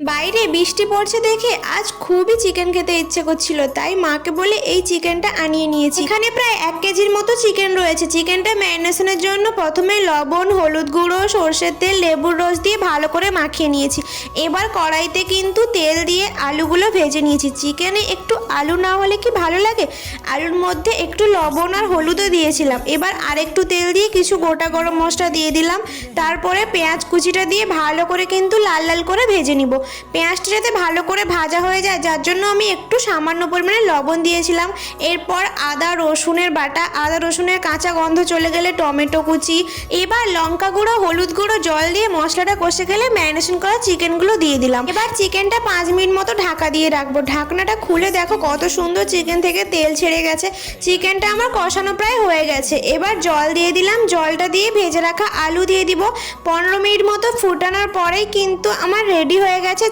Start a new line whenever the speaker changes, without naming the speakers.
বাইরে বৃষ্টি পড়ছে দেখে আজ খুবই চিকেন খেতে ইচ্ছে করছিল, তাই মাকে বলে এই চিকেনটা আনিয়ে নিয়েছি। এখানে প্রায় 1 কেজির মতো চিকেন রয়েছে। চিকেনটা ম্যারিনেশনের জন্য প্রথমে লবণ, হলুদ গুঁড়ো, সর্ষের তেল, লেবুর রস দিয়ে ভালো করে মাখিয়ে নিয়েছি। এবার কড়াইতে কিন্তু তেল দিয়ে আলুগুলো ভেজে নিয়েছি। চিকেনে একটু আলু না হলে কি ভালো লাগে? আলুর মধ্যে একটু লবণ আর হলুদও দিয়েছিলাম। এবার আরেকটু তেল দিয়ে কিছু গোটা গরম মশলা দিয়ে দিলাম। তারপরে পেঁয়াজ কুচিটা দিয়ে ভালো করে কিন্তু লাল লাল করে ভেজে নিব। পেঁয়াজটা যাতে ভালো করে ভাজা হয়ে যায়, যার জন্য আমি একটু সামান্য পরিমাণে লবণ দিয়েছিলাম। এরপর আদা রসুনের বাটা, আদা রসুনের কাঁচা গন্ধ চলে গেলে টমেটো কুচি, এবার লঙ্কা গুঁড়ো, হলুদ গুঁড়ো, জল দিয়ে মশলাটা কষে গেলে ম্যারিনেশন করা চিকেনগুলো দিয়ে দিলাম। এবার চিকেনটা 5 মিনিট মতো ঢাকা দিয়ে রাখবো। ঢাকনাটা খুলে দেখো কত সুন্দর চিকেন থেকে তেল ছেড়ে গেছে। চিকেনটা আমার কষানো প্রায় হয়ে গেছে। এবার জল দিয়ে দিলাম। জলটা দিয়ে ভেজে রাখা আলু দিয়ে দিব। 15 মিনিট মতো ফুটানোর পরেই কিন্তু আমার রেডি হয়ে গেছে